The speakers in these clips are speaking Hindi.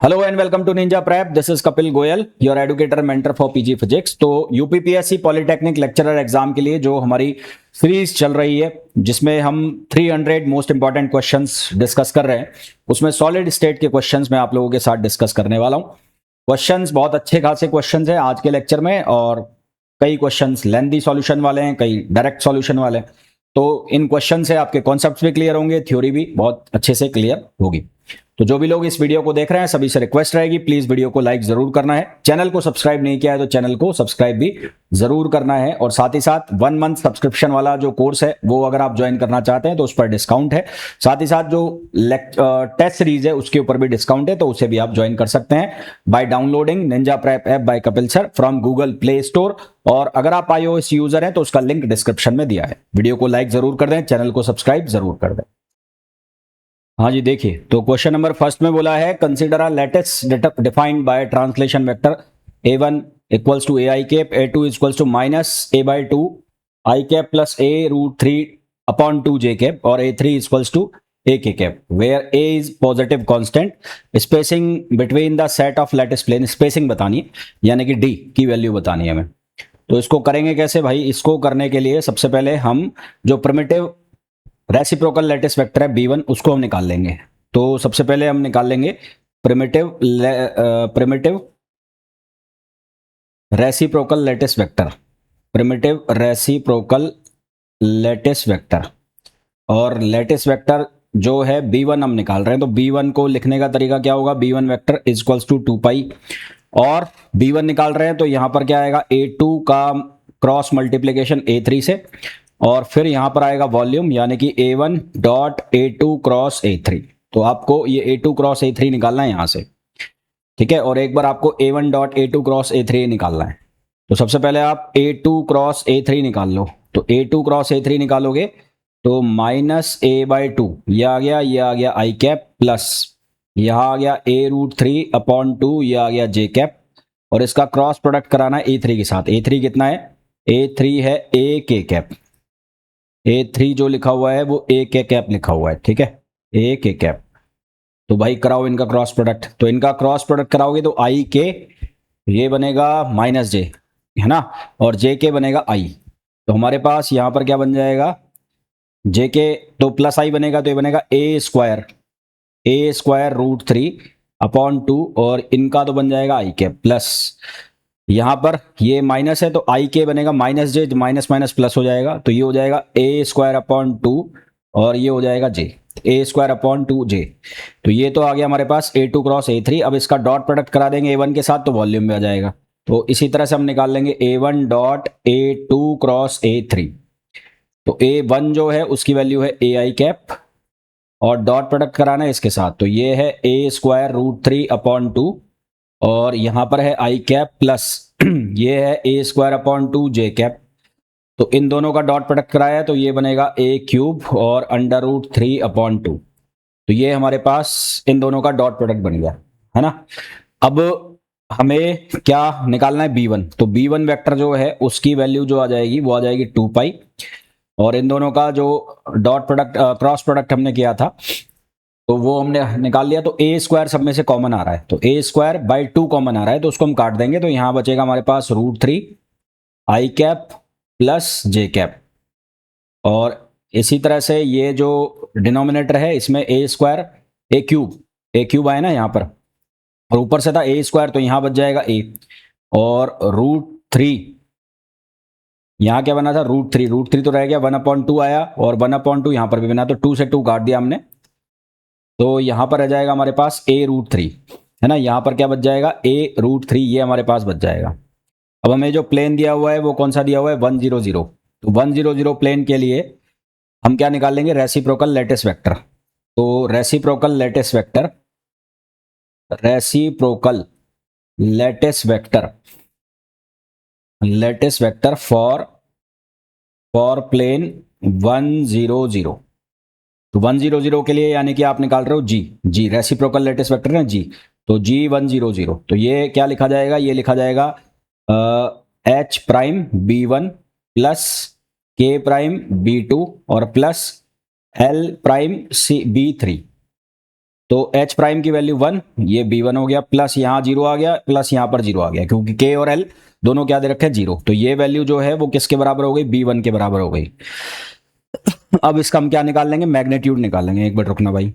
Hello and welcome to Ninja Prep. This is Kapil Goyal, your educator mentor for PG physics. तो यूपीपीएससी पॉलिटेक्निक लेक्चरर एग्जाम के लिए जो हमारी सीरीज चल रही है, जिसमें हम 300 मोस्ट इंपॉर्टेंट क्वेश्चंस डिस्कस कर रहे हैं, उसमें सॉलिड स्टेट के क्वेश्चंस मैं आप लोगों के साथ डिस्कस करने वाला हूं। क्वेश्चंस बहुत अच्छे खासे क्वेश्चंस हैं आज के लेक्चर में, और कई क्वेश्चंस लेंथी सॉल्यूशन वाले हैं, कई डायरेक्ट सॉल्यूशन वाले हैं। तो इन क्वेश्चन से आपके कॉन्सेप्ट्स भी क्लियर होंगे, थ्योरी भी बहुत अच्छे से क्लियर होगी। तो जो भी लोग इस वीडियो को देख रहे हैं, सभी से रिक्वेस्ट रहेगी, प्लीज वीडियो को लाइक जरूर करना है। चैनल को सब्सक्राइब नहीं किया है तो चैनल को सब्सक्राइब भी जरूर करना है। और साथ ही साथ 1 मंथ सब्सक्रिप्शन वाला जो कोर्स है वो अगर आप ज्वाइन करना चाहते हैं तो उस पर डिस्काउंट है। साथ ही साथ जो टेस्ट सीरीज है उसके ऊपर भी डिस्काउंट है, तो उसे भी आप ज्वाइन कर सकते हैं by downloading Ninja Prep app by Kapil sir from Google Play Store. और अगर आप iOS यूजर हैं तो उसका लिंक डिस्क्रिप्शन में दिया है। वीडियो को लाइक जरूर कर दें, चैनल को सब्सक्राइब जरूर कर दें। हाँ जी, देखिए, तो क्वेश्चन नंबर फर्स्ट में बोला है, consider a lattice defined by translation vector a1 equals to ai cap, a2 equals to minus a by two i cap plus a root 3 अपॉन 2 j कैप, और a3 equals to a k cap, where a is positive constant, spacing between the set of lattice plane. Spacing बतानी है, यानी कि d की वैल्यू बतानी है हमें। तो इसको करेंगे कैसे भाई? इसको करने के लिए सबसे पहले हम जो प्रिमिटिव रेसिप्रोकल लैटिस वेक्टर है b1, उसको हम निकाल लेंगे। तो सबसे पहले हम निकाल लेंगे primitive reciprocal lattice vector, primitive reciprocal lattice vector. और लैटिस वेक्टर जो है b1 हम निकाल रहे हैं, तो b1 को लिखने का तरीका क्या होगा? b1 vector is equals to 2 pi, और b1 निकाल रहे हैं तो यहां पर क्या आएगा? a2 का क्रॉस मल्टीप्लीकेशन a3 से, और फिर यहां पर आएगा वॉल्यूम, यानी कि a1 dot a2 cross a3। तो आपको ये a2 क्रॉस a3 निकालना है यहां से, ठीक है। और एक बार आपको a1 dot a2 cross a3 निकालना है। तो सबसे पहले आप a2 क्रॉस a3 निकाल लो। तो a2 क्रॉस a3 निकालोगे तो माइनस a बाई टू, ये आ गया आई कैप, प्लस यहां आ गया a रूट 3 अपॉन 2, ये आ गया j कैप, और इसका क्रॉस प्रोडक्ट कराना है a3 के साथ। a3 कितना है? a3 है a के कैप, a3 जो लिखा हुआ है वो a के कैप लिखा हुआ है, ठीक है, a के कैप। तो भाई कराओ इनका क्रॉस प्रोडक्ट। तो इनका क्रॉस प्रोडक्ट कराओगे तो आई के, ये बनेगा माइनस जे, है ना, और जे के बनेगा आई। तो हमारे पास यहां पर क्या बन जाएगा? जे के तो प्लस आई बनेगा, तो ये बनेगा ए स्क्वायर रूट 3 अपॉन 2, और इनका तो बन जाएगा आई के प्लस, यहां पर ये माइनस है तो आई के बनेगा माइनस जे, माइनस माइनस प्लस हो जाएगा, तो ये हो जाएगा ए स्क्वायर अपॉन 2, और ये हो जाएगा जे, ए स्क्वायर अपॉन 2 जे। तो ये तो आ गया हमारे पास a2 क्रॉस a3। अब इसका डॉट प्रोडक्ट करा देंगे a1 के साथ, तो वॉल्यूम में आ जाएगा। तो इसी तरह से हम निकाल लेंगे a1 dot a2 cross a3। तो a1 जो है उसकी वैल्यू है ए आई कैप, और डॉट प्रोडक्ट कराना है इसके साथ, तो ये है ए स्क्वायर रूट 3 अपॉन 2, और यहां पर है आई कैप प्लस ये है ए स्क्वायर अपॉन 2 जे कैप। तो इन दोनों का डॉट प्रोडक्ट कराया तो ये बनेगा ए क्यूब और अंडर रूट 3 अपॉन 2। तो ये हमारे पास इन दोनों का डॉट प्रोडक्ट बन गया, है ना। अब हमें क्या निकालना है? b1। तो b1 वेक्टर जो है उसकी वैल्यू जो आ जाएगी वो आ जाएगी 2 पाई, और इन दोनों का जो डॉट प्रोडक्ट क्रॉस प्रोडक्ट हमने किया था तो वो हमने निकाल लिया। तो ए स्क्वायर सब में से कॉमन आ रहा है, तो ए स्क्वायर बाई 2 कॉमन आ रहा है, तो उसको हम काट देंगे। तो यहां बचेगा हमारे पास रूट 3 आई कैप प्लस जे कैप, और इसी तरह से ये जो डिनोमिनेटर है इसमें ए क्यूब आया ना यहाँ पर, और ऊपर से था ए स्क्वायर, तो यहां बच जाएगा ए, और रूट 3, यहाँ क्या बना था? रूट थ्री तो रह गया, 1/2 आया, और 1/2 यहां पर भी बना, तो 2 से 2 काट दिया हमने। तो यहां पर रह जाएगा हमारे पास a रूट 3, है ना। यहां पर क्या बच जाएगा? a रूट 3, ये हमारे पास बच जाएगा। अब हमें जो प्लेन दिया हुआ है वो कौन सा दिया हुआ है? 100। तो 100 प्लेन के लिए हम क्या निकाल लेंगे? Reciprocal lattice vector. तो reciprocal lattice vector for plane 100। तो 100 के लिए यानी कि आप निकाल रहे हो जी रेसिप्रोकल लैटिस वेक्टर है जी, तो जी 100। तो ये क्या लिखा जाएगा? ये लिखा जाएगा एच प्राइम b1 प्लस के प्राइम b2 और plus L prime C b3। तो H प्राइम की वैल्यू 1, ये B1 हो गया, प्लस यहाँ 0 आ गया, प्लस यहाँ पर 0 आ गया, क्योंकि K और L दोनों क्या दे रखे हैं 0। तो ये वैल्यू जो है वो किसके बराबर हो गई, B1 के बराबर हो गई। अब इसका हम क्या निकाल लेंगे, मैग्नीट्यूड निकाल लेंगे। एक बार रुकना भाई,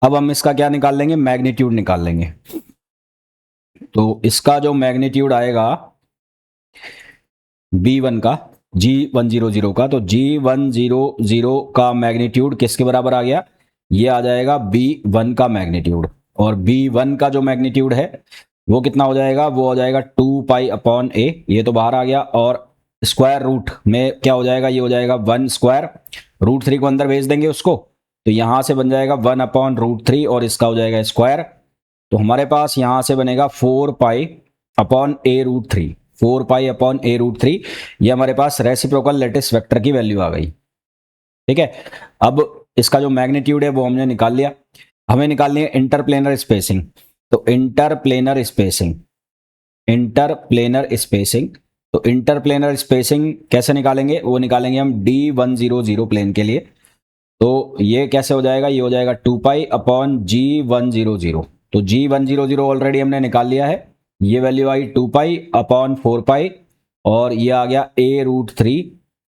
अब हम इसका क्या निकाल लेंगे, मैग्नीट्यूड निकाल लेंगे। तो इसका जो मैग्नीट्यूड आएगा B1 का, G100 का, तो G100 का मैग्नीट्यूड किसके बराबर आ गया, ये आ जाएगा B1 का मैग्नीट्यूड। और B1 का जो मैग्नीट्यूड है वो कितना हो जाएगा, वो हो जाएगा 2 पाई अपॉन A, ये तो बाहर आ गया, और स्क्वायर रूट में क्या हो जाएगा, ये हो जाएगा 1 स्क्वायर, √3 को अंदर भेज देंगे उसको, तो यहां से बन जाएगा 1 अपॉन √3 और इसका हो जाएगा स्क्वायर। तो हमारे पास यहां से बनेगा 4 pi upon A√3, 4 pi upon A√3, ये हमारे पास रेसिप्रोकल लैटिस वेक्टर की वैल्यू आ गई। ठीक है, अब इसका जो मैग्नीट्यूड है वो हमने निकाल लिया। हमें निकालनी है इंटरप्लेनर स्पेसिंग। तो इंटरप्लेनर स्पेसिंग, तो इंटरप्लेनर स्पेसिंग कैसे निकालेंगे, वो निकालेंगे हम D100 प्लेन के लिए। तो ये कैसे हो जाएगा, ये हो जाएगा 2 पाई अपॉन G100। तो G100 ऑलरेडी हमने निकाल लिया है, ये वैल्यू आई 2 पाई अपॉन 4 पाई, और ये आ गया A√3।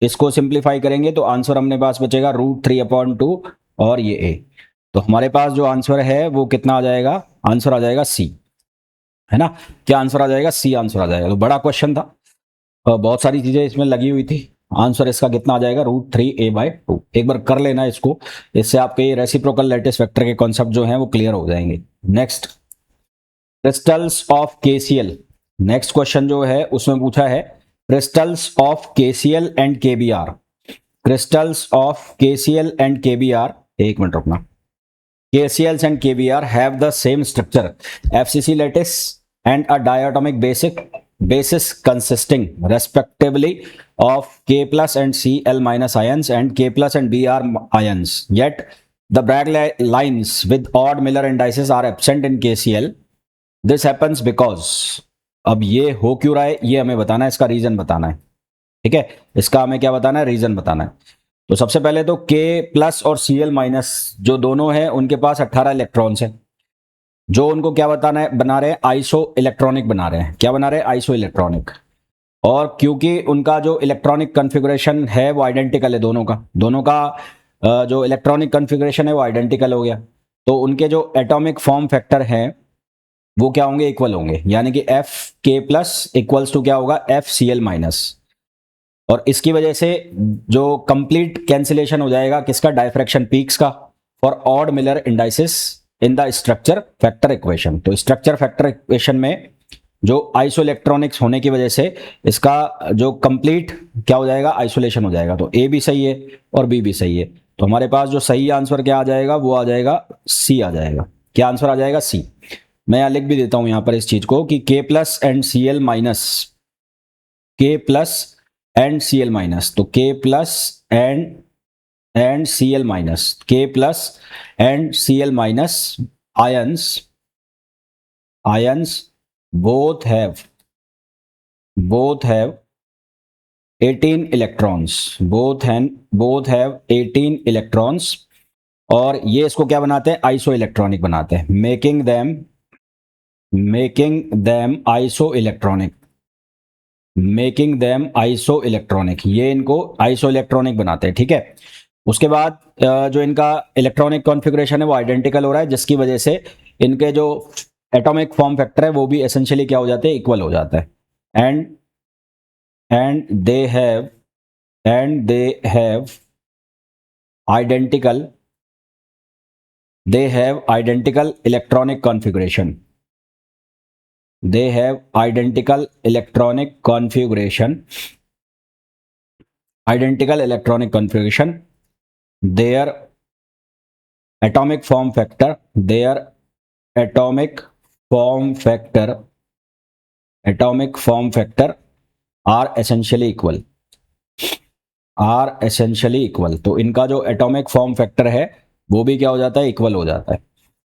इसको सिंप्लीफाई करेंगे तो आंसर हमने पास बचेगा √3 अपॉन 2 और ये A। तो हमारे पास जो आंसर है वो कितना आ जाएगा, आंसर आ जाएगा C, है ना। क्या आंसर आ जाएगा, C आंसर आ जाएगा। तो बड़ा क्वेश्चन था, बहुत सारी चीजें इसमें लगी हुई थी। आंसर इसका कितना आ जाएगा, √3a/2। एक बार कर लेना इसको, इससे आपके रेसिप्रोकल लैटिस वेक्टर के कॉन्सेप्ट जो हैं वो क्लियर हो जाएंगे। Next, crystals of KCl। Next question जो है उसमें पूछा है crystals of KCl and KBr। Crystals of KCl and KBr, एक मिनट रुकना। KCl and KBr have the same structure, FCC lattice and a diatomic basis consisting respectively of K plus and Cl minus ions and K plus and Br ions. Yet the Bragg lines with odd Miller indices are absent in KCl. This happens because, अब ये हो क्यों रहा है ये हमें बताना है, इसका रीजन बताना है। ठीक है, इसका हमें क्या बताना है, रीजन बताना है। तो सबसे पहले तो K प्लस और Cl माइनस जो दोनों हैं उनके पास 18 इलेक्ट्रॉन्स हैं, जो उनको क्या बताना है, बना रहे हैं आइसो इलेक्ट्रॉनिक बना रहे हैं। क्या बना रहे हैं, आइसो इलेक्ट्रॉनिक। और क्योंकि उनका जो इलेक्ट्रॉनिक कॉन्फ़िगरेशन है वो आइडेंटिकल है, दोनों का जो इलेक्ट्रॉनिक कॉन्फ़िगरेशन है वो आइडेंटिकल हो गया, तो उनके जो एटॉमिक फॉर्म फैक्टर हैं वो क्या होंगे, इक्वल होंगे। यानी कि FK प्लस इक्वल्स टू क्या होगा, FCl माइनस। और इसकी वजह से जो कंप्लीट कैंसिलेशन हो जाएगा किसका, डायफ्रैक्शन पीक्स का, for odd Miller indices in the structure factor equation. तो स्ट्रक्चर फैक्टर इक्वेशन में जो आइसो इलेक्ट्रॉनिक्स होने की वजह से इसका जो कंप्लीट क्या हो जाएगा, आइसोलेशन हो जाएगा। तो A भी सही है और B भी सही है। तो हमारे पास जो सही आंसर क्या आ जाएगा, वो आ जाएगा C आ जाएगा। क्या आंसर आ जाएगा, C। मैं यहां लिख भी देता हूं यहां पर इस चीज को कि K plus and Cl minus, K plus and Cl minus, तो K plus and Cl minus, K plus and Cl minus ions both have 18 electrons, both have 18 electrons, और ये इसको क्या बनाते हैं, आइसो इलेक्ट्रॉनिक बनाते हैं, मेकिंग देम आइसो इलेक्ट्रॉनिक, ये इनको आइसो इलेक्ट्रॉनिक बनाते हैं। ठीक है, उसके बाद जो इनका इलेक्ट्रॉनिक कॉन्फ़िगरेशन है वो आइडेंटिकल हो रहा है, जिसकी वजह से इनके जो एटॉमिक फॉर्म फैक्टर है वो भी एसेंशियली क्या हो जाते हैं, इक्वल हो जाता है। And they have identical electronic configuration. They have identical electronic configuration. Their atomic form factor are essentially equal. तो इनका जो एटॉमिक फॉर्म फैक्टर है वो भी क्या हो जाता है, इक्वल हो जाता है।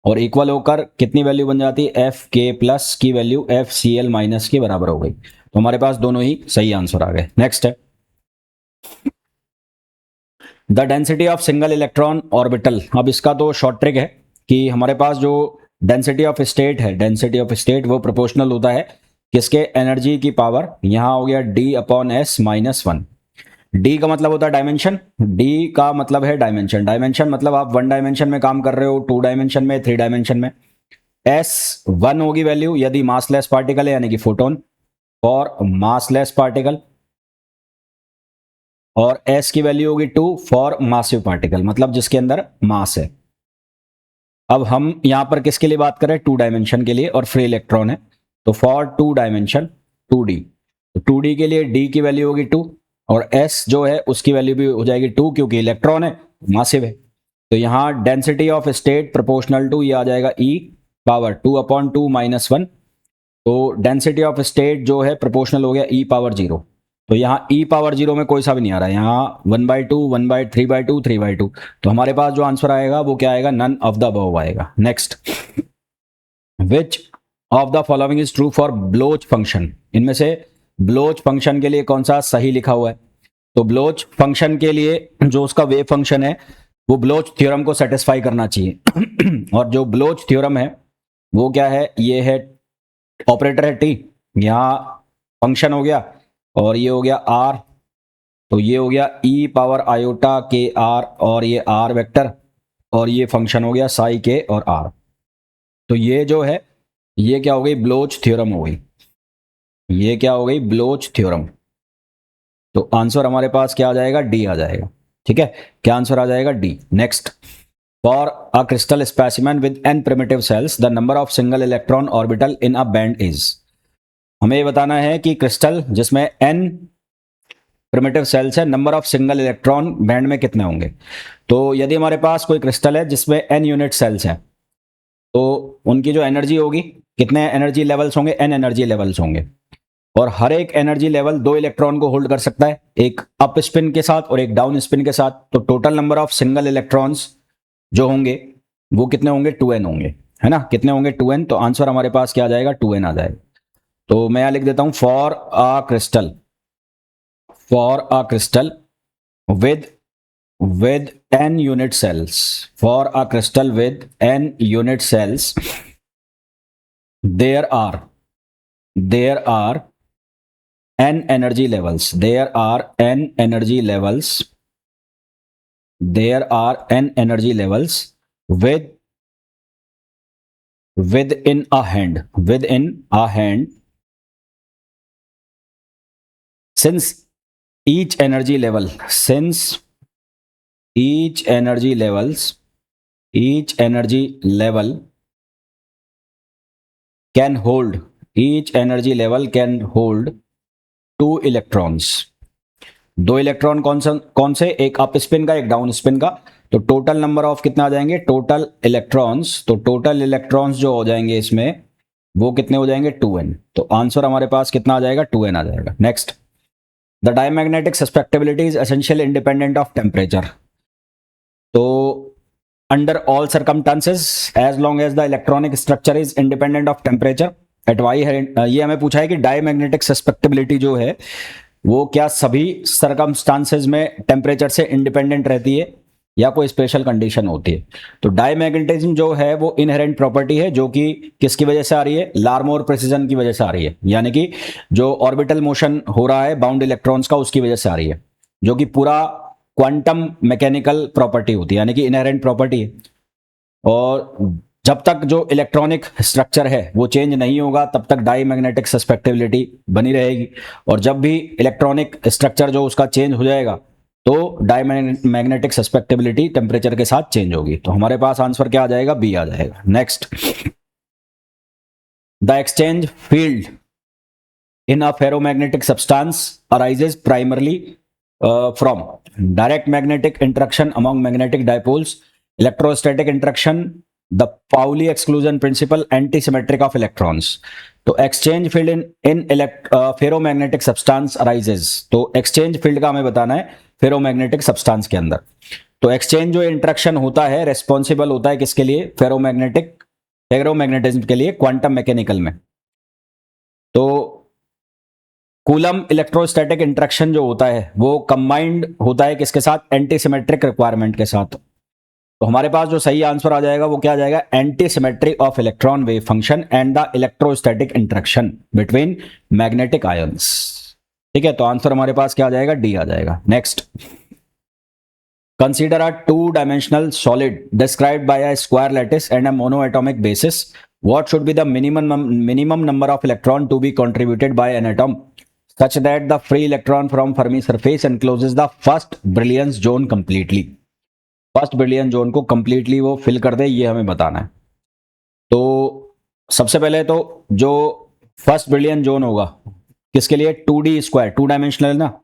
और इक्वल होकर कितनी वैल्यू बन जाती है, FK प्लस की वैल्यू FCl माइनस के बराबर हो गई। तो हमारे पास दोनों ही सही आंसर आ गए। नेक्स्ट है the density of single electron orbital. अब इसका तो शॉर्ट ट्रिक है, कि हमारे पास जो डेंसिटी ऑफ स्टेट है, डेंसिटी ऑफ स्टेट वो प्रोपोर्शनल होता है किसके, एनर्जी की पावर, यहां हो गया d/s-1। डी का मतलब होता है डायमेंशन, डी का मतलब है डायमेंशन, डायमेंशन मतलब आप 1 डायमेंशन में काम कर रहे हो, 2 डायमेंशन में, 3 डायमेंशन में। S1 होगी वैल्यू यदि मासलेस पार्टिकल है यानी कि फोटोन, फॉर मासलेस पार्टिकल, और S की वैल्यू होगी 2 फॉर मासिव पार्टिकल, मतलब जिसके अंदर मास है। अब हम यहां पर किसके लिए बात करें, 2 डायमेंशन के लिए, और फ्री इलेक्ट्रॉन है, तो फॉर 2 डायमेंशन 2D, तो 2D के लिए D की वैल्यू होगी 2, और S जो है उसकी वैल्यू भी हो जाएगी 2, क्योंकि इलेक्ट्रॉन है, मासिव है। तो यहाँ density of state proportional to, ये आ जाएगा e⁻²-2 - 1, तो डेंसिटी ऑफ स्टेट जो है प्रोपोर्शनल हो गया e⁻0। तो यहाँ e⁻0 में कोई सा भी नहीं आ रहा है, यहाँ 1/2, 1/3/2, 3/2, तो हमारे पास जो आंसर आएगा वो क्या आएगा, नन ऑफ द अबव आएगा। Next, which of the following is true for Baloch function, इनमें से ब्लोच फंक्शन के लिए कौन सा सही लिखा हुआ है। तो ब्लोच फंक्शन के लिए जो उसका वेव फंक्शन है वो ब्लोच थ्योरम को सेटिस्फाई करना चाहिए और जो ब्लोच थ्योरम है वो क्या है, ये है ऑपरेटर है टी, यहाँ फंक्शन हो गया, और ये हो गया आर, तो ये हो गया e⁻i/k_r, और ये आर वेक्टर, और ये फंक्शन हो गया साई के और आर। तो ये जो है ये क्या हो गई, ब्लोच थ्योरम हो गई, ये क्या हो गई, ब्लोच थ्योरम। तो आंसर हमारे पास क्या आ जाएगा, डी आ जाएगा। ठीक है, क्या आंसर आ जाएगा, D. Next, for a crystal specimen with n primitive cells the number of single electron orbital in a band is, हमें ये बताना है कि क्रिस्टल जिसमें n प्रिमिटिव सेल्स है, number of single electron band में कितने होंगे। तो यदि हमारे पास कोई क्रिस्टल है जिसमें n यूनिट सेल्स हैं, तो उनकी जो एनर्जी होगी, कितने एनर्जी लेवल्स होंगे, n एनर्जी लेवल्स होंगे, और हर एक एनर्जी लेवल 2 इलेक्ट्रॉन को होल्ड कर सकता है, एक अप स्पिन के साथ और एक डाउन स्पिन के साथ। तो total number of single electrons जो होंगे वो कितने होंगे, 2n होंगे, है ना, कितने होंगे, 2n। तो आंसर हमारे पास क्या आ जाएगा, 2n आ जाएगा। तो मैं यहां लिख देता हूं, for a crystal with n unit cells, for a crystal with n unit cells, there are n energy levels, there are n energy levels within a hand, since each energy level can hold 2 electrons, 2 electron कौन से, एक अप स्पिन का, एक डाउन स्पिन का। तो टोटल नंबर ऑफ कितना आ जाएंगे, टोटल इलेक्ट्रॉन्स, तो टोटल इलेक्ट्रॉन्स जो हो जाएंगे इसमें वो कितने हो जाएंगे, 2n। तो आंसर हमारे पास कितना आ जाएगा, 2n आ जाएगा। Next, the diamagnetic susceptibility is essential independent of temperature, तो under all circumstances as long as the electronic structure is independent of temperature at y. ये हमें पूछा है कि डायमैग्नेटिक सस्पेक्टेबिलिटी जो है वो क्या सभी सर्कमस्टांसेस में टेम्परेचर से इंडिपेंडेंट रहती है या कोई स्पेशल कंडीशन होती है। तो डायमैग्नेटिज्म जो है वो इनहेरेंट प्रॉपर्टी है, जो कि किसकी वजह से आ रही है, लार्मोर प्रेसिजन की वजह से आ रही है, यानी कि जो ऑर्बिटल मोशन हो रहा है बाउंड इलेक्ट्रॉन्स का उसकी वजह से आ रही है, जो कि पूरा क्वांटम मैकेनिकल प्रॉपर्टी होती है, यानी कि इनहेरेंट प्रॉपर्टी है। और जब तक जो इलेक्ट्रॉनिक स्ट्रक्चर है वो चेंज नहीं होगा तब तक डायमैग्नेटिक सस्पेक्टेबिलिटी बनी रहेगी, और जब भी इलेक्ट्रॉनिक स्ट्रक्चर जो उसका चेंज हो जाएगा तो डायमैग्नेटिक सस्पेक्टेबिलिटी टेम्परेचर के साथ चेंज होगी। तो हमारे पास आंसर क्या आ जाएगा, बी आ जाएगा। Next, the exchange field in a ferromagnetic substance arises primarily from direct magnetic interaction among magnetic dipoles, electrostatic interaction, the Pauli exclusion principle, antisymmetric of electrons. तो exchange field in ferromagnetic substance arises, तो एक्सचेंज फील्ड का हमें बताना है फेरोमैग्नेटिक सब्सटेंस के अंदर। तो एक्सचेंज जो इंटरेक्शन होता है रेस्पॉन्सिबल होता है किसके लिए, फेरोमैग्नेटिज्म के लिए क्वांटम मैकेनिकल में। तो कूलम इलेक्ट्रोस्टैटिक इंटरेक्शन जो होता है वो कंबाइंड होता है किसके साथ, एंटीसिमेट्रिक रिक्वायरमेंट के साथ। तो हमारे पास जो सही आंसर आ जाएगा वो क्या आ जाएगा, anti symmetry of electron wave function and the electrostatic interaction between magnetic ions. ठीक है, तो आंसर हमारे पास क्या आ जाएगा, डी आ जाएगा। Next, consider a two-dimensional solid described by a square lattice and a monoatomic basis. What should be the minimum number of electron to be contributed by an atom such that the free electron from Fermi surface encloses the first brilliance zone completely? First brilliant zone को कंप्लीटली वो फिल कर दे, ये हमें बताना है। तो सबसे पहले तो जो फर्स्ट ब्रिलियन जोन होगा किसके लिए, 2D स्क्वायर, टू डायमेंशनल है ना,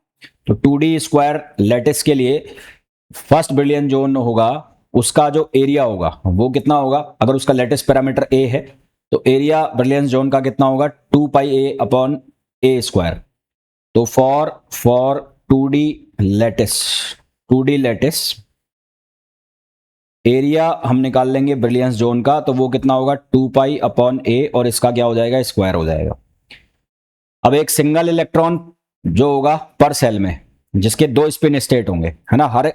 तो 2D स्क्वायर लैटिस के लिए फर्स्ट ब्रिलियन जोन होगा, उसका जो एरिया होगा वो कितना होगा, अगर उसका लेटेस्ट पैरामीटर ए है तो एरिया ब्रिलियन जोन का कितना होगा, 2πa अपॉन ए स्क्वायर। तो फॉर 2D लेटिस एरिया हम निकाल लेंगे ब्रिलियंस जोन का, तो वो कितना होगा, 2π अपॉन ए, और इसका क्या हो जाएगा, स्क्वायर हो जाएगा। अब एक सिंगल इलेक्ट्रॉन जो होगा पर सेल में, जिसके 2 स्पिन स्टेट होंगे, है ना, हर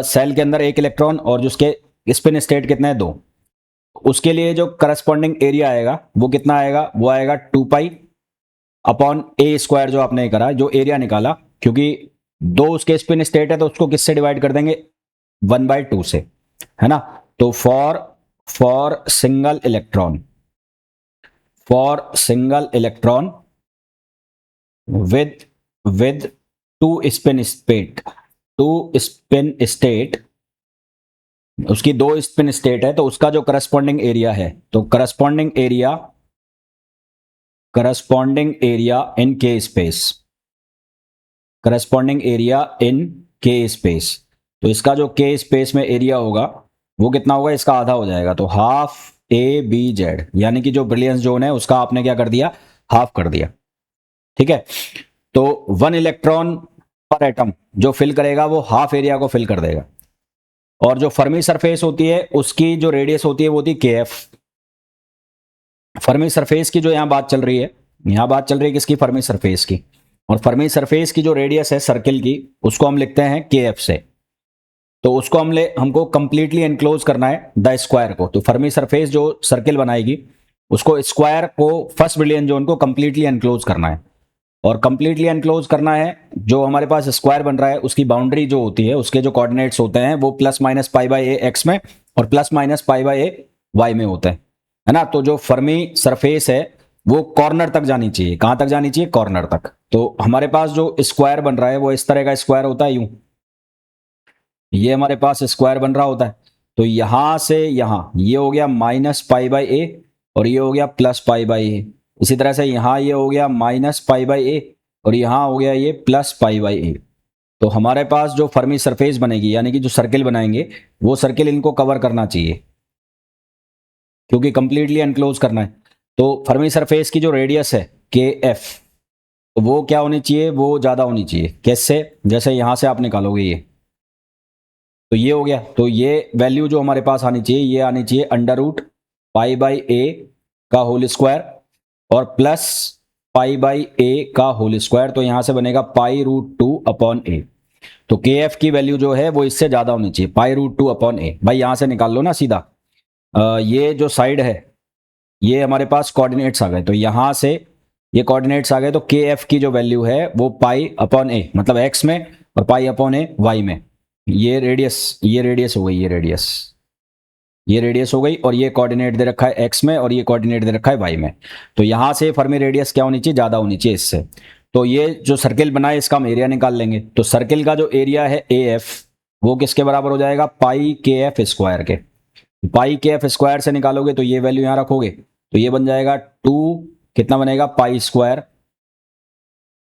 सेल के अंदर एक इलेक्ट्रॉन, और जिसके स्पिन स्टेट कितने हैं, 2, उसके लिए जो करस्पॉन्डिंग एरिया आएगा वो कितना आएगा, वो आएगा 2π अपॉन ए स्क्वायर, जो आपने करा, जो एरिया निकाला, क्योंकि 2 उसके स्पिन स्टेट है तो उसको किससे डिवाइड कर देंगे, 1/2 से, है ना। तो for single electron with two spin state, उसकी 2 स्पिन स्टेट है, तो उसका जो करस्पॉन्डिंग एरिया है, तो करस्पॉन्डिंग एरिया इन के स्पेस, तो इसका जो के स्पेस में एरिया होगा वो कितना होगा, इसका आधा हो जाएगा, तो हाफ ए बी जेड, यानी कि जो ब्रिलियंस जोन है उसका आपने क्या कर दिया, हाफ कर दिया। ठीक है, तो 1 इलेक्ट्रॉन पर एटम जो फिल करेगा वो हाफ एरिया को फिल कर देगा। और जो फर्मी सरफेस होती है उसकी जो रेडियस होती है वो होती है KF। फर्मी सरफेस की जो यहां बात चल रही है, किसकी, फर्मी सरफेस की, और फर्मी सरफेस की जो रेडियस है सर्किल की, उसको हम लिखते हैं KF से। तो उसको हमको कंप्लीटली एनक्लोज करना है द स्क्वायर को, तो फर्मी सरफेस जो सर्किल बनाएगी उसको स्क्वायर को, फर्स्ट ब्रिलियन जोन को कंप्लीटली एनक्लोज करना है। और कंप्लीटली एनक्लोज करना है, जो हमारे पास स्क्वायर बन रहा है उसकी बाउंड्री जो होती है, उसके जो कोऑर्डिनेट्स होते हैं वो ±π/a x में और ±π/a y में होते हैं, है ना। तो जो फर्मी सरफेस है वो कॉर्नर तक जानी चाहिए, कहां तक जानी चाहिए, कॉर्नर तक। तो हमारे पास जो स्क्वायर बन रहा है वो इस तरह का स्क्वायर होता है, यूं, ये हमारे पास स्क्वायर बन रहा होता है। तो यहां से यहां ये हो गया -π/a और ये हो गया +π/a, इसी तरह से यहां ये हो गया -π/a और यहां हो गया ये +π/a। तो हमारे पास जो फर्मी सरफेस बनेगी, यानी कि जो सर्किल बनाएंगे, वो सर्किल इनको कवर करना चाहिए, क्योंकि कंप्लीटली एनक्लोज करना है। तो फर्मी सरफेस की जो रेडियस है KF, तो वो क्या होनी चाहिए, वो ज्यादा होनी चाहिए। कैसे, जैसे यहां से आप निकालोगे ये, तो ये हो गया, तो ये वैल्यू जो हमारे पास आनी चाहिए, ये आनी चाहिए √π/a का होल स्क्वायर और +π/a का होल स्क्वायर, तो यहां से बनेगा π√2 अपॉन a। तो KF की वैल्यू जो है वो इससे ज्यादा होनी चाहिए, π√2 अपॉन a। भाई यहां से निकाल लो ना सीधा, ये जो साइड है ये हमारे पास कोऑर्डिनेट्स आ गए, तो यहां से ये कोऑर्डिनेट्स आ गए, तो KF की जो वैल्यू है वो π/a, मतलब x में, और π/a y में। ये रेडियस हो गई, ये रेडियस हो गई, और ये कोऑर्डिनेट दे रखा है x में और ये कोऑर्डिनेट दे रखा है y में। तो यहां से फर्मी रेडियस क्या होनी चाहिए, ज्यादा होनी चाहिए इससे। तो ये जो सर्किल बना है इसका हम एरिया निकाल लेंगे। तो सर्किल का जो एरिया है AF, वो किसके बराबर हो जाएगा, πKF स्क्वायर के। πKF स्क्वायर से निकालोगे तो ये वैल्यू यहां रखोगे, तो ये बन जाएगा 2, कितना बनेगा, π square,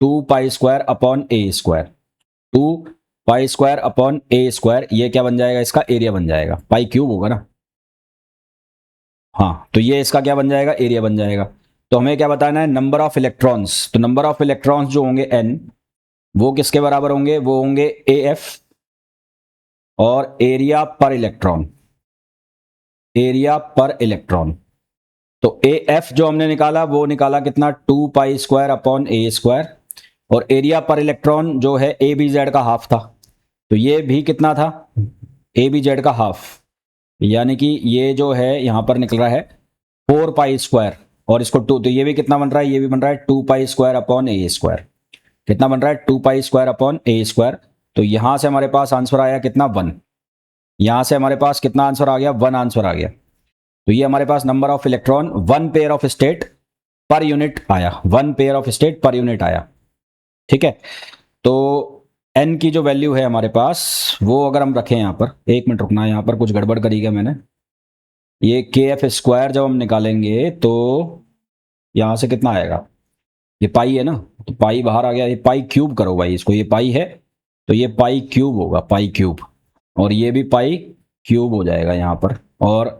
2π square upon a square, 2π square upon a square, ये क्या बन जाएगा, इसका एरिया बन जाएगा, π³ होगा ना, हाँ, तो ये इसका क्या बन जाएगा, एरिया बन जाएगा। तो हमें क्या बताना है, नंबर ऑफ इलेक्ट्रॉन्स। तो नंबर ऑफ इलेक्ट्रॉन्स जो होंगे n, वो किसके बराबर होंगे, वो होंगे AF और एरिया पर इलेक्ट्रॉन। तो AF जो हमने निकाला वो निकाला कितना, 2π स्क्वायर अपॉन a स्क्वायर, और एरिया पर इलेक्ट्रॉन जो है ABZ का हाफ था, तो ये भी कितना था, ए बी जेड का हाफ, यानी कि ये जो है यहाँ पर निकल रहा है 4 पाई स्क्वायर, और इसको 2, तो ये भी कितना बन रहा है, ये भी बन रहा है 2 पाई स्क्वायर अपॉन ए स्क्वायर। कितना बन रहा है, 2 पाई स्क्वायर अपॉन ए स्क्वायर। तो यहां से हमारे पास आंसर आया कितना, 1। यहां से हमारे पास कितना आंसर आ गया, 1 आंसर आ गया। तो ये हमारे पास number of electron 1 pair of state per unit आया, 1 pair of state per unit आया। ठीक है, तो n की जो वैल्यू है हमारे पास, वो अगर हम रखें यहाँ पर, 1 मिनट रुकना, यहाँ पर कुछ गड़बड़ करी है मैंने। ये के एफ स्क्वायर जब हम निकालेंगे तो यहाँ से कितना आएगा, ये पाई है ना, तो पाई बाहर आ गया, ये पाई क्यूब करो भाई इसको, ये पाई है तो ये पाई क्यूब होगा, पाई क्यूब, और ये भी पाई क्यूब हो जाएगा यहाँ पर। और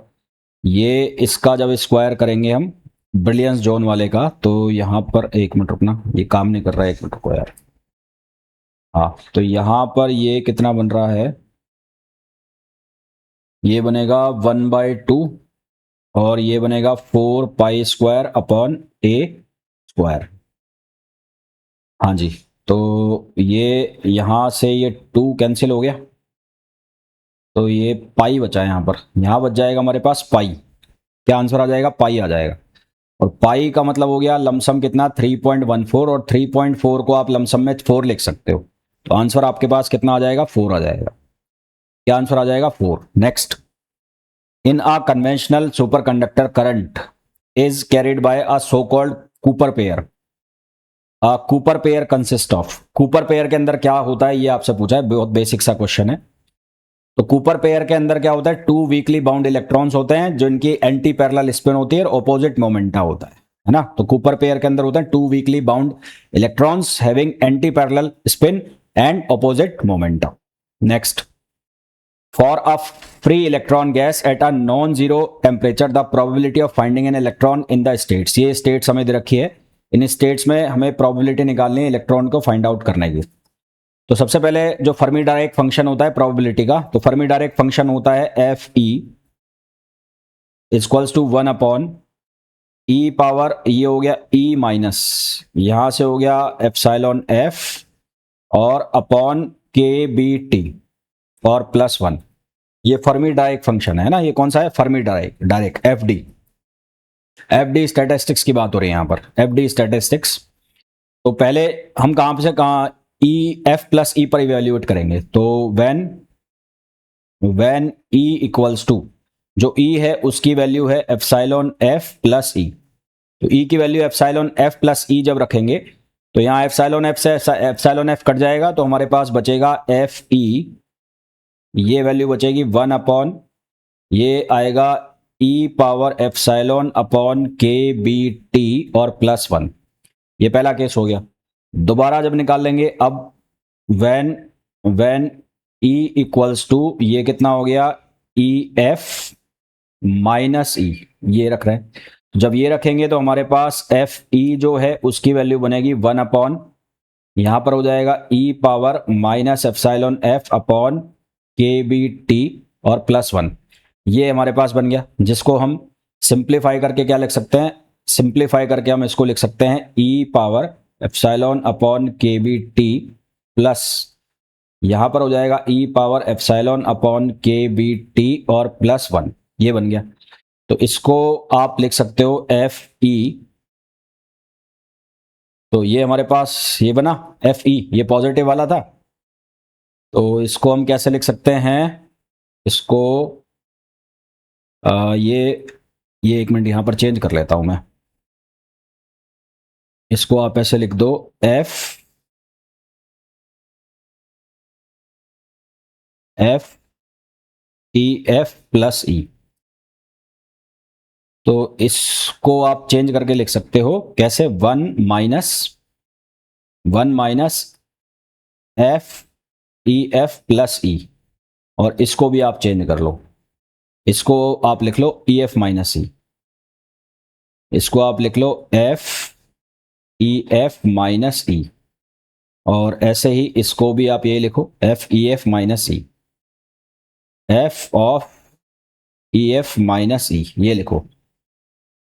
ये इसका जब स्क्वायर करेंगे हम ब्रिलियंस जोन वाले का, तो यहाँ पर 1 मिनट रुकना, ये काम नहीं कर रहा है, 1 मिनट रुको यार। हाँ, तो यहाँ पर ये कितना बन रहा है, ये बनेगा 1/2, और ये बनेगा 4 पाई स्क्वायर अपॉन ए स्क्वायर। हाँ जी, तो ये यहाँ से ये 2 कैंसिल हो गया, तो ये पाई बचा है यहाँ पर, यहाँ बच जाएगा हमारे पास पाई। क्या आंसर आ जाएगा, पाई आ जाएगा। और पाई का मतलब हो गया लमसम कितना, 3.14, और 3.4 को आप लमसम में 4 लिख सकते हो, तो आंसर आपके पास कितना आ जाएगा, 4 आ जाएगा। क्या आंसर आ जाएगा, 4। Next, in a conventional super conductor current is carried by a so called Cooper pair. Cooper pair consist of, Cooper pair के अंदर क्या होता है ये आपसे पूछा है, बहुत बेसिक सा क्वेश्चन है। तो कूपर पेयर के अंदर क्या होता है, 2 वीकली बाउंड इलेक्ट्रॉन्स होते हैं जिनकी एंटी पैरेलल स्पिन होती है और ऑपोजिट मोमेंटा होता है ना। तो कूपर पेयर के अंदर होता है 2 weekly bound electrons having anti parallel spin and opposite momenta. Next, for a free electron gas at a non zero temperature the probability of finding an electron in the states. ये स्टेट्स हमें दे रखी है, इन स्टेट्स में हमें प्रोबेबिलिटी निकालनी है इलेक्ट्रॉन को फाइंड आउट करने की। तो सबसे पहले जो फर्मी डायरेक्ट फंक्शन होता है प्रोबेबिलिटी का, तो फर्मी डायरेक्ट फंक्शन होता है F E equals to 1 upon E power, ये हो गया ई माइनस, यहां से हो गया एप्सिलॉन एफ, और अपॉन के बी टी और +1। ये फर्मी डायरेक्ट फंक्शन है ना, ये कौन सा है, Fermi direct F D. F D statistics की बात हो रही है यहाँ पर, एफ डी स्टैटिस्टिक्स। तो पहले हम कहां से कहां, ई एफ प्लस ई पर इवेल्युएट करेंगे। तो व्हेन ई इक्वल्स टू, जो ई है उसकी वैल्यू है एप्सिलॉन एफ प्लस ई, तो ई की वैल्यू एप्सिलॉन एफ प्लस ई जब रखेंगे, तो यहाँ एप्सिलॉन एफ से एप्सिलॉन एफ कट जाएगा, तो हमारे पास बचेगा एफ ई, ये वैल्यू बचेगी 1 अपॉन, ये आएगा ई पावर एप्सिलॉन अपॉन के बी टी और +1। ये पहला केस हो गया। दोबारा जब निकाल लेंगे, अब व्हेन ई इक्वल्स टू, ये कितना हो गया, ई एफ माइनस ई, ये रख रहे हैं। जब ये रखेंगे तो हमारे पास एफ ई जो है उसकी वैल्यू बनेगी 1 अपॉन, यहां पर हो जाएगा e power minus epsilon f upon के बी टी और +1। ये हमारे पास बन गया, जिसको हम सिंप्लीफाई करके क्या लिख सकते हैं, सिंप्लीफाई करके हम इसको लिख सकते हैं ई पावर एप्सिलॉन अपॉन के बी टी प्लस, यहां पर हो जाएगा ई पावर एप्सिलॉन अपॉन के बी टी और +1। ये बन गया, तो इसको आप लिख सकते हो एफ ई। तो ये हमारे पास ये बना एफ ई, ये पॉजिटिव वाला था, तो इसको हम कैसे लिख सकते हैं, इसको ये 1 मिनट यहां पर चेंज कर लेता हूं मैं, इसको आप ऐसे लिख दो F e f plus e. तो इसको आप चेंज करके लिख सकते हो कैसे, 1 minus f e f plus e, और इसको भी आप चेंज कर लो, इसको आप लिख लो ई एफ माइनस ई, इसको आप लिख लो f e f minus e, और ऐसे ही इसको भी आप ये लिखो f e f minus e, f of e f minus e, ये लिखो।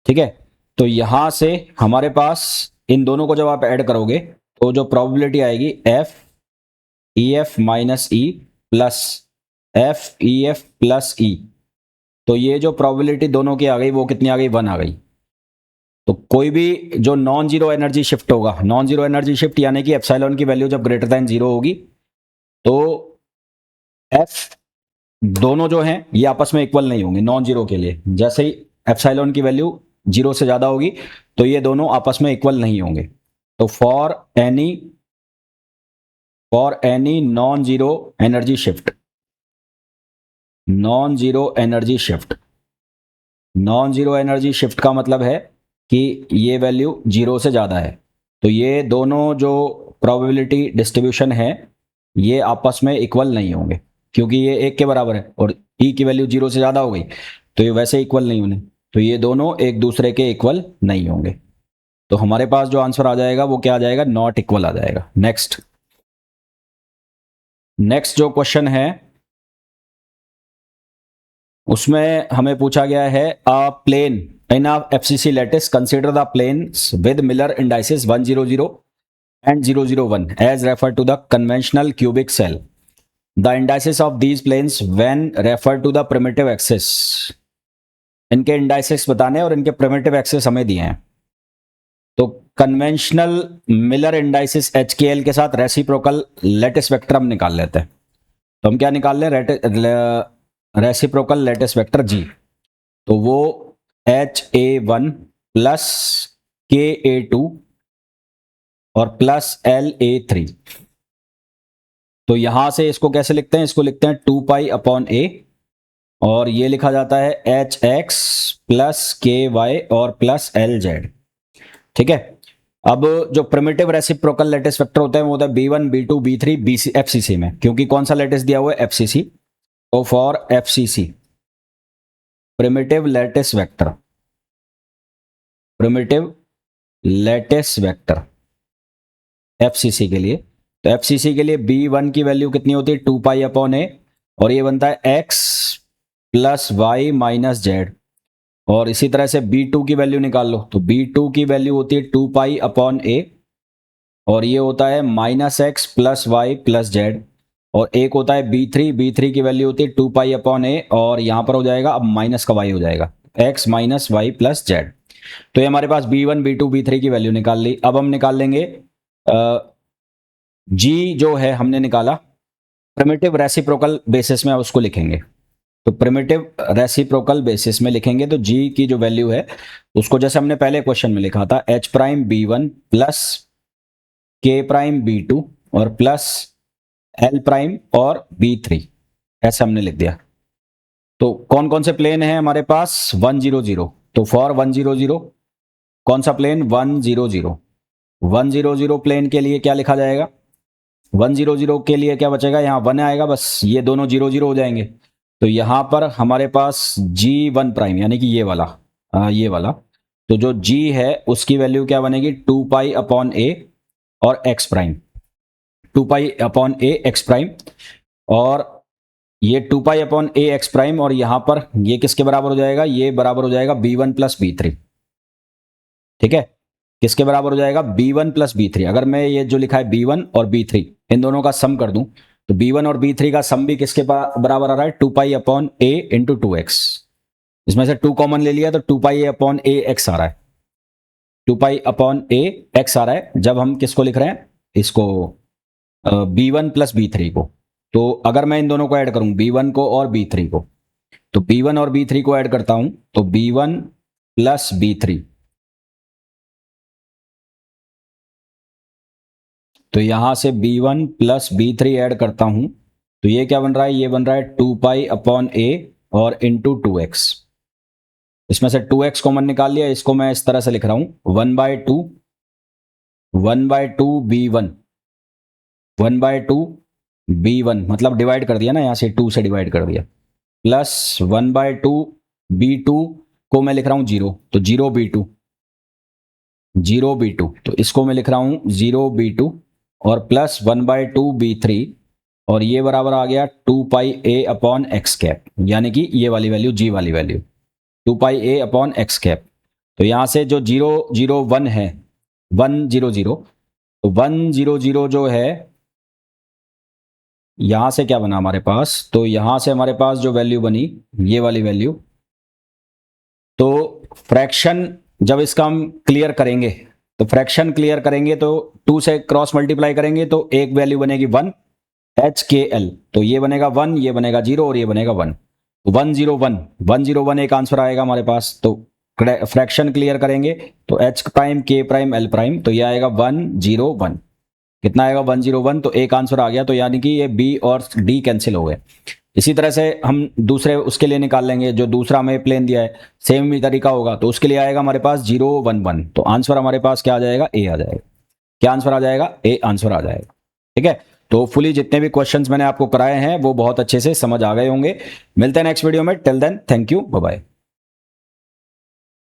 ठीक है, तो यहां से हमारे पास इन दोनों को जब आप ऐड करोगे तो जो प्रोबेबिलिटी आएगी f e f minus e plus f e f plus e, तो ये जो प्रोबेबिलिटी दोनों की आ गई वो कितनी आ गई, 1 आ गई। तो कोई भी जो नॉन जीरो एनर्जी शिफ्ट होगा, नॉन जीरो एनर्जी शिफ्ट यानी कि एप्सिलॉन की वैल्यू जब ग्रेटर देन जीरो होगी तो एफ दोनों जो हैं ये आपस में इक्वल नहीं होंगे नॉन जीरो के लिए। जैसे ही एप्सिलॉन की वैल्यू जीरो से ज्यादा होगी तो ये दोनों आपस में इक्वल नहीं होंगे। तो for any non zero energy shift, non zero energy shift, non zero energy shift का मतलब है कि ये वैल्यू जीरो से ज़्यादा है, तो ये दोनों जो प्रोबेबिलिटी डिस्ट्रीब्यूशन है ये आपस में इक्वल नहीं होंगे, क्योंकि ये एक के बराबर है और ई की वैल्यू जीरो से ज़्यादा हो गई तो ये वैसे इक्वल नहीं होने, तो ये दोनों एक दूसरे के इक्वल नहीं होंगे। तो हमारे पास जो आंसर आ जाएगा वो क्या आ जाएगा, नॉट इक्वल आ जाएगा। नेक्स्ट जो क्वेश्चन है उसमें हमें पूछा गया है a plane in a FCC lattice, consider the planes with Miller indices 100 and 001 as referred to the conventional cubic cell. The indices of these planes when referred to the primitive axis. इनके इंडाइसेस बताने और इनके प्रिमिटिव एक्सेस हमें दिए हैं। तो कन्वेंशनल मिलर इंडाइसिस HKL के साथ रेसिप्रोकल लेटिस वेक्टर हम निकाल लेते हैं। तो हम क्या निकाल लें, रेसिप्रोकल लेटिस वेक्टर G, तो वो HA1 प्लस KA2 और प्लस LA3। तो यहां से इसको कैसे लिखते हैं, इसको लिखते हैं 2 पाई अपॉन A और ये लिखा जाता है HX प्लस KY और प्लस LZ। ठीक है, अब जो प्रिमिटिव रेसिप्रोकल लेटिस वेक्टर होते हैं वो होता है B1 B2 B3 BC FCC में, क्योंकि कौन सा लेटिस दिया हुआ है, FCC। तो for FCC primitive lattice vector, primitive lattice vector FCC के लिए, तो FCC के लिए B1 की वैल्यू कितनी होती है, 2 पाई अपॉन A और ये बनता है X plus Y minus Z. और इसी तरह से B2 की वैल्यू निकाल लो, तो B2 की वैल्यू होती है 2 पाई अपॉन A और ये होता है minus X plus Y plus Z. और एक होता है B3 की वैल्यू होती है 2 पाई अपॉन A और यहां पर हो जाएगा अब माइनस का वाई हो जाएगा x minus Y plus Z. तो ये हमारे पास B1 B2 B3 की वैल्यू निकाल ली। अब हम निकाल लेंगे G जो है हमने निकाला प्रिमिटिव रेसिप्रोकल बेसिस में, अब उसको लिखेंगे। तो प्रिमिटिव रेसिप्रोकल बेसिस में लिखेंगे तो G की जो वैल्यू है उसको जैसे हमने पहले क्वेश्चन में लिखा था H prime B1 plus K prime B2 और प्लस L प्राइम और B3, ऐसा हमने लिख दिया। तो कौन कौन से प्लेन है हमारे पास, 100, तो फॉर 100 कौन सा प्लेन, 100 प्लेन के लिए क्या लिखा जाएगा, 100 के लिए क्या बचेगा, यहाँ 1 आएगा, बस ये दोनों 0 हो जाएंगे। तो यहाँ पर हमारे पास G1 प्राइम यानी कि ये वाला, ये वाला, तो जो G है उसकी वैल्यू क्या बनेगी, 2 पाई अपॉन A और x prime, 2 pi upon A x prime, और ये 2 pi upon A x prime और यहां पर ये किसके बराबर हो जाएगा, ये बराबर हो जाएगा B1 प्लस B3। ठीक है, किसके बराबर हो जाएगा, B1 प्लस B3। अगर मैं ये जो लिखा है B1 और B3 इन दोनों का सम कर दूं तो B1 और B3 का सम भी किसके बराबर आ रहा है, 2 pi upon A into 2x। इसमें से 2 कॉमन ले लिया तो 2 पाई अपॉन A x आ रहा है, 2 पाई अपॉन A x आ रहा है। जब हम किसको लिख रहे हैं, इसको B1 प्लस B3 को, तो अगर मैं इन दोनों को ऐड करूं B1 को और B3 को, तो B1 और B3 को ऐड करता हूं तो B1 प्लस B3, तो यहां से B1 प्लस B3 ऐड करता हूं तो ये क्या बन रहा है, ये बन रहा है 2 पाई अपॉन A और इंटू 2x। इसमें से 2x कॉमन निकाल लिया, इसको मैं इस तरह से लिख रहा हूं 1/2 B1, 1/2 B1 मतलब डिवाइड कर दिया ना, यहां से 2 से डिवाइड कर दिया, प्लस 1/2 B2 को मैं लिख रहा हूं 0, तो 0 B2, तो इसको मैं लिख रहा हूं 0 B2 और प्लस 1/2 B3 और ये बराबर आ गया 2 पाई A अपॉन एक्स कैप, यानी कि ये वाली वैल्यू G वाली value 2 pi A upon x cap. तो यहां से जो 001 है 100, तो 100 जो है यहां से क्या बना हमारे पास, तो यहां से हमारे पास जो वैल्यू बनी ये वाली वैल्यू, तो फ्रैक्शन जब इसका हम क्लियर करेंगे, तो फ्रैक्शन क्लियर करेंगे तो 2 से क्रॉस मल्टीप्लाई करेंगे तो एक वैल्यू बनेगी 1 HKL, तो ये बनेगा 1, ये बनेगा 0 और ये बनेगा 1, 101 101 एक आंसर आएगा हमारे पास। तो फ्रैक्शन क्लियर करेंगे तो H prime K prime L prime, तो ये आएगा 101, कितना आएगा 101, तो एक आंसर आ गया। तो यानी कि ये B और D कैंसिल हो गए। इसी तरह से हम दूसरे उसके लिए निकाल लेंगे, जो दूसरा हमें प्लेन दिया है सेम ही तरीका होगा, तो उसके लिए आएगा हमारे पास 011, तो आंसर हमारे पास क्या आ जाएगा, ए आ जाएगा। क्या आंसर आ जाएगा, ए आंसर आ जाएगा। ठीक है, तो फुली जितने भी क्वेश्चंस मैंने आपको कराए हैं वो बहुत अच्छे से समझ आ गए होंगे। मिलते हैं नेक्स्ट वीडियो में, till then thank you, bye bye.